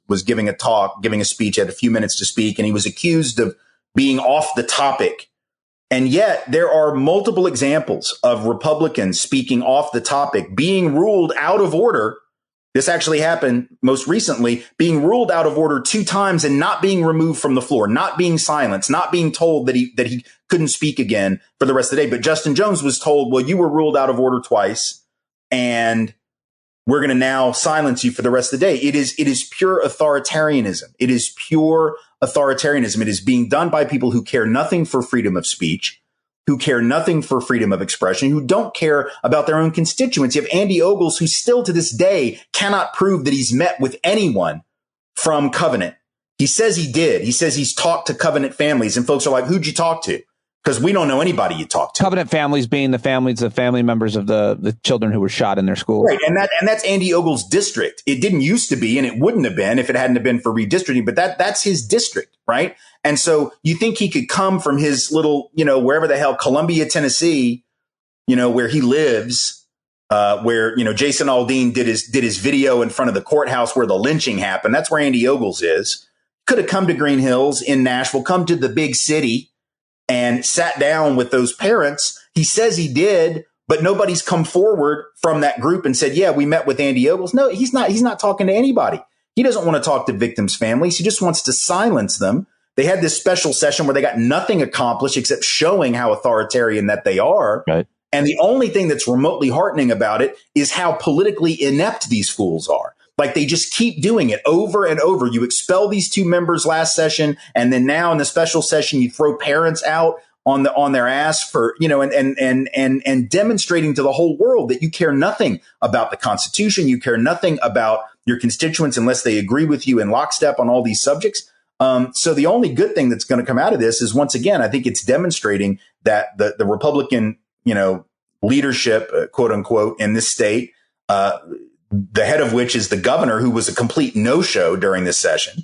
was giving a speech, had a few minutes to speak, and he was accused of being off the topic. And yet there are multiple examples of Republicans speaking off the topic, being ruled out of order. This actually happened most recently, being ruled out of order 2 times and not being removed from the floor, not being silenced, not being told that he couldn't speak again for the rest of the day. But Justin Jones was told, well, you were ruled out of order twice, and we're going to now silence you for the rest of the day. It is pure authoritarianism. It is pure authoritarianism. It is being done by people who care nothing for freedom of speech, who care nothing for freedom of expression, who don't care about their own constituents. You have Andy Ogles, who still to this day cannot prove that he's met with anyone from Covenant. He says he did. He says he's talked to Covenant families, and folks are like, who'd you talk to? Because we don't know anybody you talk to. Covenant families being the family members of the children who were shot in their school. Right. And that's Andy Ogle's district. It didn't used to be, and it wouldn't have been if it hadn't have been for redistricting, but that's his district. Right. And so you think he could come from his little, wherever the hell, Columbia, Tennessee, where he lives, where, Jason Aldean did his video in front of the courthouse where the lynching happened. That's where Andy Ogles is. Could have come to Green Hills in Nashville, come to the big city and sat down with those parents. He says he did, but nobody's come forward from that group and said, yeah, we met with Andy Ogles. No, he's not talking to anybody. He doesn't want to talk to victims' families. He just wants to silence them. They had this special session where they got nothing accomplished except showing how authoritarian that they are. Right. And the only thing that's remotely heartening about it is how politically inept these fools are. Like, they just keep doing it over and over. You expel these 2 members last session, and then now in the special session, you throw parents out on their ass for, and demonstrating to the whole world that you care nothing about the Constitution. You care nothing about your constituents unless they agree with you in lockstep on all these subjects. So the only good thing that's going to come out of this is, once again, I think it's demonstrating that the Republican, leadership, quote unquote, in this state, the head of which is the governor, who was a complete no-show during this session,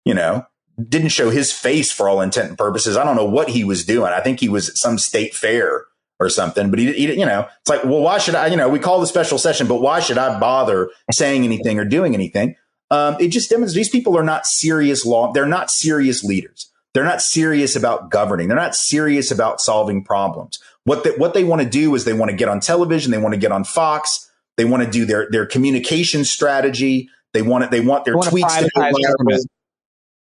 didn't show his face for all intent and purposes. I don't know what he was doing. I think he was at some state fair or something, but he it's like, well, why should I, we call the special session, but why should I bother saying anything or doing anything? It just demonstrates these people are not serious they're not serious leaders. They're not serious about governing. They're not serious about solving problems. What they want to do is they want to get on television. They want to get on Fox. They want to do their communication strategy. They want their tweets to go viral.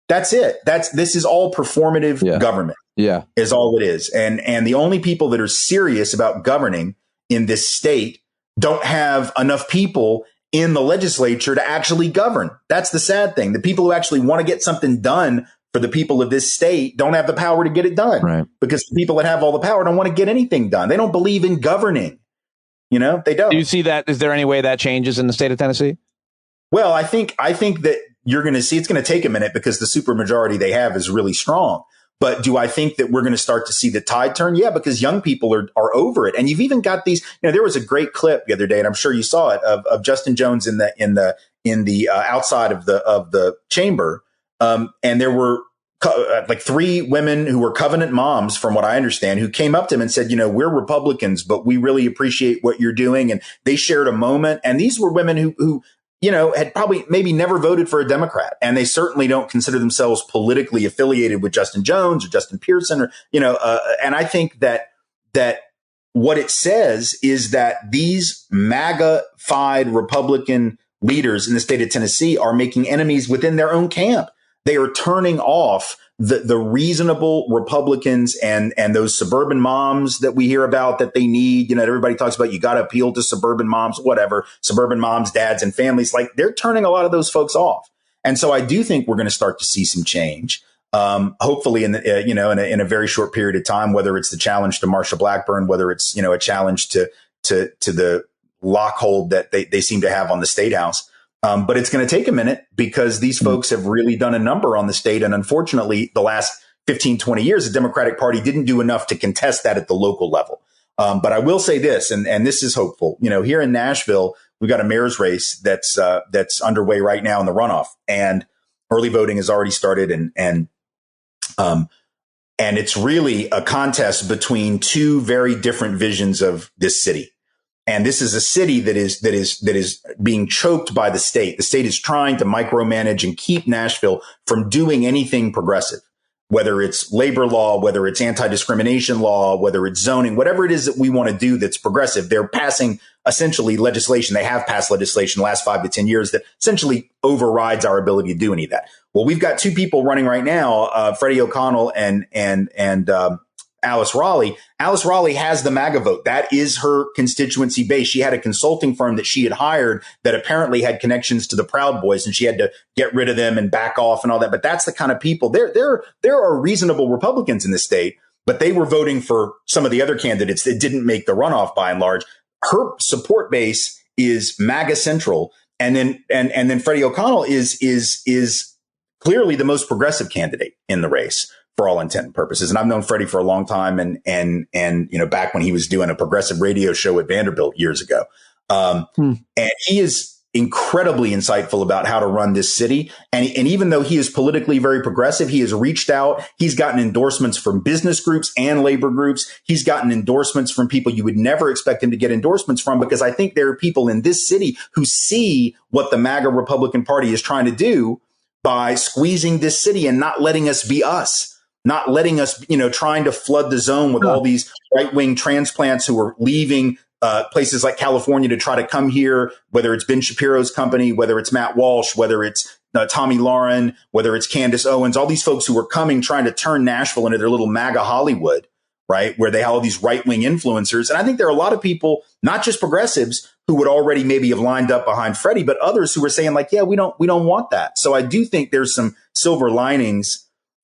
That's it. This is all performative government. Yeah, is all it is. And the only people that are serious about governing in this state don't have enough people in the legislature to actually govern. That's the sad thing. The people who actually want to get something done for the people of this state don't have the power to get it done. Right. Because the people that have all the power don't want to get anything done. They don't believe in governing. They don't. Do you see that? Is there any way that changes in the state of Tennessee? Well, I think that you're going to see it's going to take a minute because the supermajority they have is really strong. But do I think that we're going to start to see the tide turn? Yeah, because young people are over it. And you've even got these, there was a great clip the other day, and I'm sure you saw it, of Justin Jones in the outside of the chamber. And there were like 3 women who were Covenant moms, from what I understand, who came up to him and said, we're Republicans, but we really appreciate what you're doing. And they shared a moment. And these were women who had probably maybe never voted for a Democrat. And they certainly don't consider themselves politically affiliated with Justin Jones or Justin Pearson or, and I think that what it says is that these MAGA-fied Republican leaders in the state of Tennessee are making enemies within their own camp. They are turning off the reasonable Republicans and those suburban moms that we hear about that they need. Everybody talks about, you got to appeal to suburban moms, whatever, suburban moms, dads, and families. Like, they're turning a lot of those folks off. And so I do think we're going to start to see some change. Hopefully in a very short period of time, whether it's the challenge to Marsha Blackburn, whether it's, a challenge to the lockhold that they seem to have on the State House. But it's going to take a minute because these folks have really done a number on the state. And unfortunately, the last 15, 20 years, the Democratic Party didn't do enough to contest that at the local level. But I will say this, and this is hopeful. Here in Nashville, we've got a mayor's race that's underway right now in the runoff, and early voting has already started. And it's really a contest between 2 very different visions of this city. And this is a city that is being choked by the state. The state is trying to micromanage and keep Nashville from doing anything progressive, whether it's labor law, whether it's anti-discrimination law, whether it's zoning, whatever it is that we want to do that's progressive. They're passing essentially legislation. They have passed legislation the last 5 to 10 years that essentially overrides our ability to do any of that. Well, we've got two people running right now, Freddie O'Connell and Alice Raleigh. Alice Raleigh has the MAGA vote. That is her constituency base. She had a consulting firm that she had hired that apparently had connections to the Proud Boys, and she had to get rid of them and back off and all that. But that's the kind of people. There are reasonable Republicans in the state, but they were voting for some of the other candidates that didn't make the runoff by and large. Her support base is MAGA central. And then Freddie O'Connell is clearly the most progressive candidate in the race, for all intent and purposes. And I've known Freddie for a long time, and back when he was doing a progressive radio show at Vanderbilt years ago. And he is incredibly insightful about how to run this city. And even though he is politically very progressive, he has reached out. He's gotten endorsements from business groups and labor groups. He's gotten endorsements from people you would never expect him to get endorsements from, because I think there are people in this city who see what the MAGA Republican Party is trying to do by squeezing this city and not letting us be us. Not letting us, trying to flood the zone with all these right-wing transplants who are leaving places like California to try to come here, whether it's Ben Shapiro's company, whether it's Matt Walsh, whether it's Tommy Lauren, whether it's Candace Owens, all these folks who are coming trying to turn Nashville into their little MAGA Hollywood, right, where they have all these right-wing influencers. And I think there are a lot of people, not just progressives, who would already maybe have lined up behind Freddie, but others who are saying like, yeah, we don't want that. So I do think there's some silver linings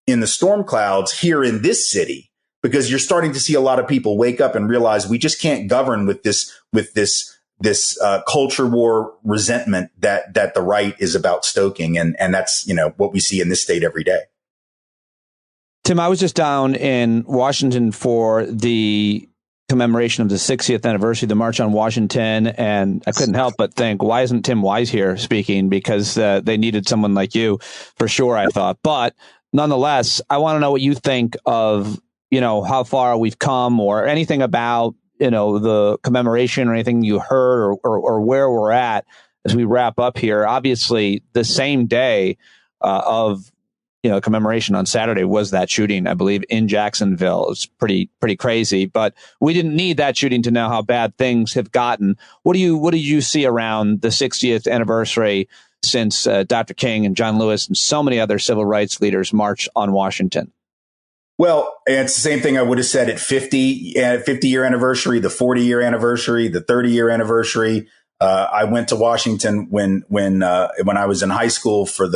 in the storm clouds here in this city, because you're starting to see a lot of people wake up and realize we just can't govern with this culture war resentment that the right is about stoking. And that's, what we see in this state every day. Tim, I was just down in Washington for the commemoration of the 60th anniversary of the March on Washington, and I couldn't help but think, why isn't Tim Wise here speaking? Because they needed someone like you, for sure, I thought. But nonetheless, I want to know what you think of, how far we've come, or anything about, the commemoration, or anything you heard, or where we're at as we wrap up here. Obviously, the same day of commemoration on Saturday was that shooting, I believe, in Jacksonville. It's pretty crazy, but we didn't need that shooting to know how bad things have gotten. What did you see around the 60th anniversary since Dr. King and John Lewis and so many other civil rights leaders marched on Washington? Well, it's the same thing I would have said at 50-year anniversary, the 40-year anniversary, the 30-year anniversary. I went to Washington when I was in high school for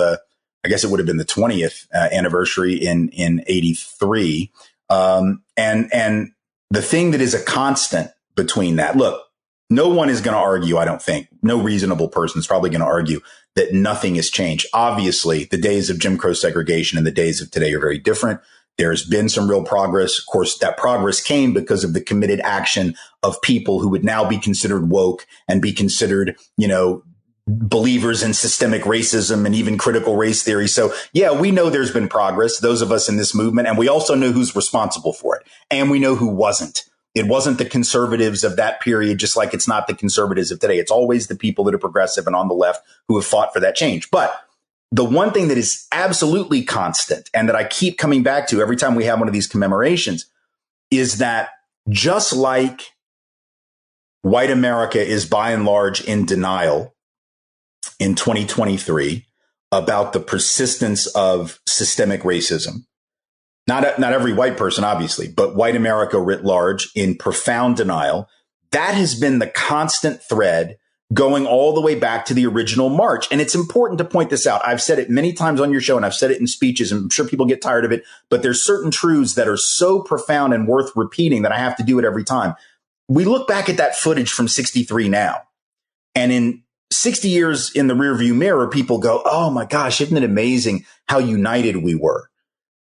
I guess it would have been the 20th anniversary in 83. And the thing that is a constant between that, look, no one is going to argue, I don't think, no reasonable person is probably going to argue that nothing has changed. Obviously, the days of Jim Crow segregation and the days of today are very different. There's been some real progress. Of course, that progress came because of the committed action of people who would now be considered woke and be considered, believers in systemic racism and even critical race theory. So, yeah, we know there's been progress, those of us in this movement, and we also know who's responsible for it. And we know who wasn't. It wasn't the conservatives of that period, just like it's not the conservatives of today. It's always the people that are progressive and on the left who have fought for that change. But the one thing that is absolutely constant and that I keep coming back to every time we have one of these commemorations is that just like white America is by and large in denial in 2023 about the persistence of systemic racism, not every white person, obviously, but white America writ large in profound denial, that has been the constant thread going all the way back to the original march. And it's important to point this out. I've said it many times on your show, and I've said it in speeches, and I'm sure people get tired of it, but there's certain truths that are so profound and worth repeating that I have to do it every time. We look back at that footage from 63 now, and in 60 years in the rearview mirror, people go, oh my gosh, isn't it amazing how united we were,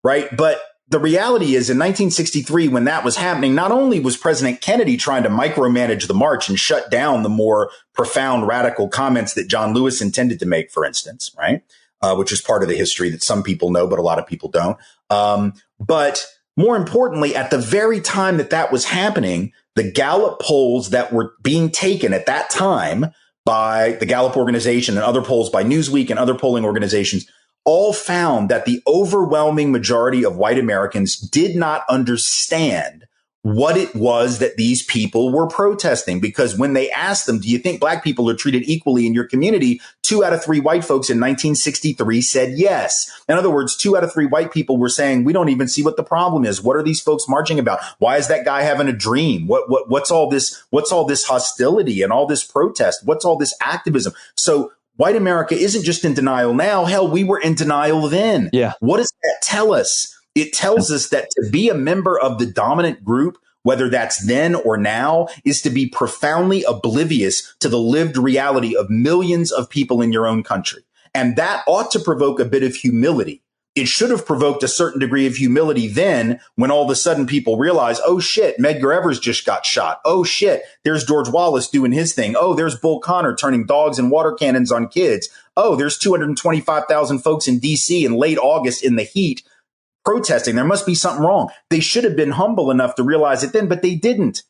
right? But the reality is in 1963, when that was happening, not only was President Kennedy trying to micromanage the march and shut down the more profound radical comments that John Lewis intended to make, for instance, right? Which is part of the history that some people know, but a lot of people don't. But more importantly, at the very time that was happening, The Gallup polls that were being taken at that time by the Gallup organization and other polls by Newsweek and other polling organizations all found that the overwhelming majority of white Americans did not understand what it was that these people were protesting. Because when they asked them, do you think black people are treated equally in your community? 2 out of 3 white folks in 1963 said yes. In other words, 2 out of 3 white people were saying, we don't even see what the problem is. What are these folks marching about? Why is that guy having a dream? What's all this hostility and all this protest? What's all this activism? So white America isn't just in denial now. Hell, we were in denial then. Yeah. What does that tell us? It tells us that to be a member of the dominant group, whether that's then or now, is to be profoundly oblivious to the lived reality of millions of people in your own country. And that ought to provoke a bit of humility. It should have provoked a certain degree of humility then when all of a sudden people realize, oh shit, Medgar Evers just got shot. Oh shit, there's George Wallace doing his thing. Oh, there's Bull Connor turning dogs and water cannons on kids. Oh, there's 225,000 folks in DC in late August in the heat protesting. There must be something wrong. They should have been humble enough to realize it then, but they didn't.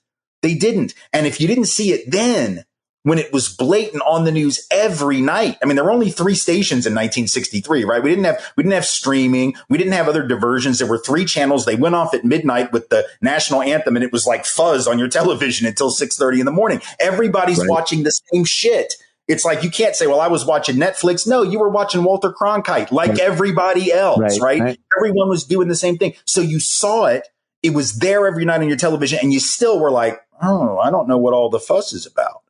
They didn't. And if you didn't see it then, when it was blatant on the news every night, I mean, there were only 3 stations in 1963, right? We didn't have streaming. We didn't have other diversions. There were 3 channels. They went off at midnight with the national anthem, and it was like fuzz on your television until 6:30 in the morning. Everybody's watching the same shit. It's like, you can't say, well, I was watching Netflix. No, you were watching Walter Cronkite like everybody else, right? Everyone was doing the same thing. So you saw it. It was there every night on your television, and you still were like, oh, I don't know what all the fuss is about.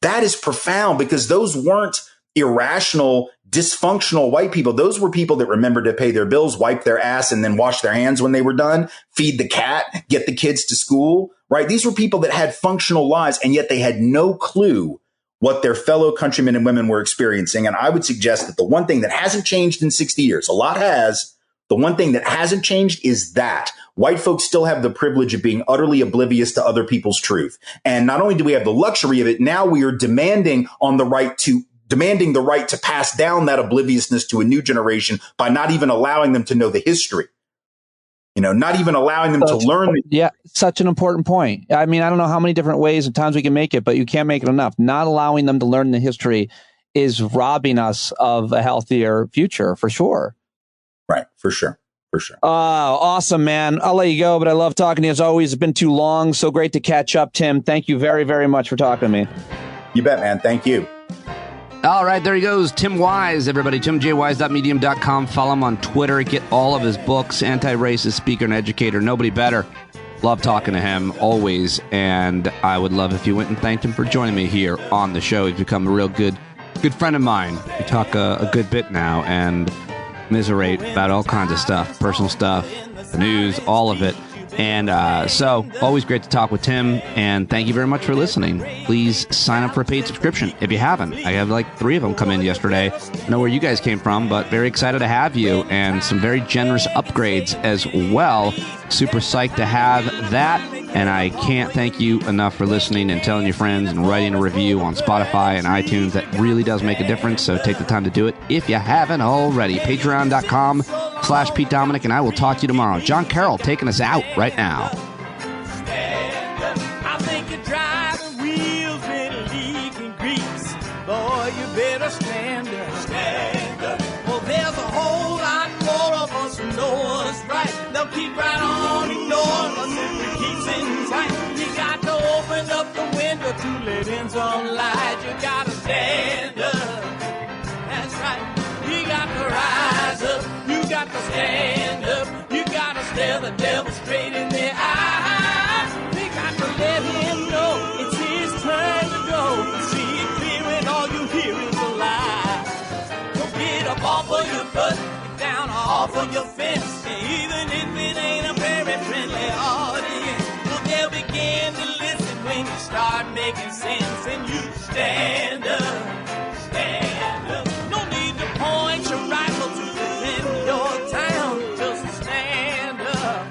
That is profound, because those weren't irrational, dysfunctional white people. Those were people that remembered to pay their bills, wipe their ass, and then wash their hands when they were done, feed the cat, get the kids to school, right? These were people that had functional lives, and yet they had no clue what their fellow countrymen and women were experiencing. And I would suggest that the one thing that hasn't changed in 60 years, a lot has, the one thing that hasn't changed is that white folks still have the privilege of being utterly oblivious to other people's truth. And not only do we have the luxury of it, now we are demanding the right to pass down that obliviousness to a new generation by not even allowing them to know the history. You know, not even allowing them to learn. Yeah, such an important point. I mean, I don't know how many different ways and times we can make it, but you can't make it enough. Not allowing them to learn the history is robbing us of a healthier future, for sure. Right, for sure. For sure. Awesome, man. I'll let you go, but I love talking to you as always. It's been too long. So great to catch up, Tim. Thank you very, very much for talking to me. You bet, man. Thank you. All right, there he goes. Tim Wise, everybody. TimJWise.medium.com. Follow him on Twitter. Get all of his books. Anti-racist speaker and educator. Nobody better. Love talking to him, always. And I would love if you went and thanked him for joining me here on the show. He's become a real good friend of mine. We talk a good bit now and commiserate about all kinds of stuff, personal stuff, the news, all of it. And so, always great to talk with Tim, and thank you very much for listening. Please sign up for a paid subscription if you haven't. I have like 3 of them come in yesterday. I know where you guys came from, but very excited to have you, and some very generous upgrades as well. Super psyched to have that, and I can't thank you enough for listening and telling your friends and writing a review on Spotify and iTunes. That really does make a difference, so take the time to do it if you haven't already. Patreon.com/Pete Dominic, and I will talk to you tomorrow. John Carroll taking us out right now. I think you're driving wheels in leaking grease. Boy, you better stand up. Stand up. Well, there's a whole lot more of us who know what's right. They'll keep right on ignoring us if we keep sitting tight. You got to open up the window to let in some light. You got to stand up. That's right. You got to rise up. You got to stand up. You got to stare the devil straight in the eye. We got to let him know it's his turn to go. See it clear and all you hear is a lie. Don't get up off of your butt, get down off of your fence. And even if it ain't a very friendly audience, well, they'll begin to listen when you start making sense. And you stand up, stand up. No need to point your rifle to defend your town. Just stand up,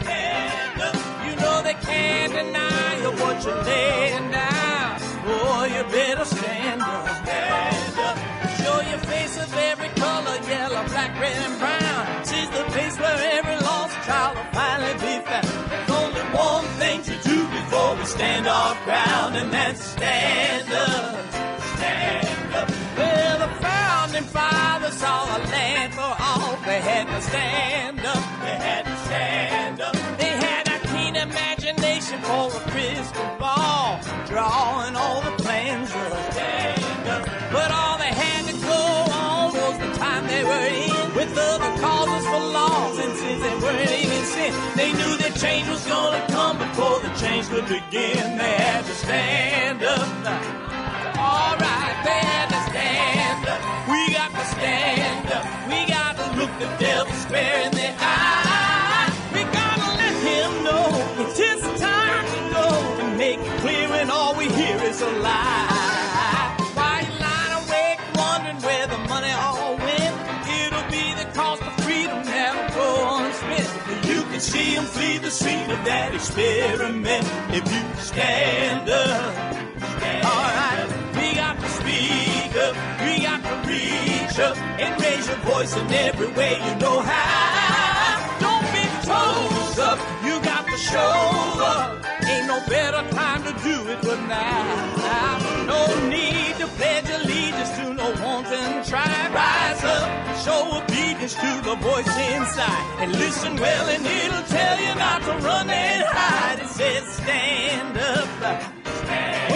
stand up. You know they can't deny you what you're laying down. Boy, you better stand up, stand up. Show your face of every color, yellow, black, red, and brown. She's the place where every lost child will finally be found. There's only one thing to do before we stand our ground, and then stand up, stand up. Well, the founding fathers saw a land for all. They had to stand up, they had to stand up. They had a keen imagination for a crystal ball, drawing all the plans of stand up. But all they had to go on was the time they were in, with other causes for laws, and since they weren't even sin, they knew that change was gonna come before the change could begin. They had to stand up. All right, they had to stand up. We got to stand up. We got to look the devil square in the eye. We gotta let him know it's his time to go, and make it clear when all we hear is a lie. Why you lying awake wondering where the money all went? It'll be the cost of freedom that'll go unspent. You can see him flee the scene of that experiment if you stand up. All right, we got to speak up, we got to reach up and raise your voice in every way you know how. Don't be toes up, you got to show up. Ain't no better time to do it than now. No need to pledge allegiance to no wanton tribe. Rise up, show obedience to the voice inside, and listen well, and it'll tell you not to run and hide. It says stand up, stand up.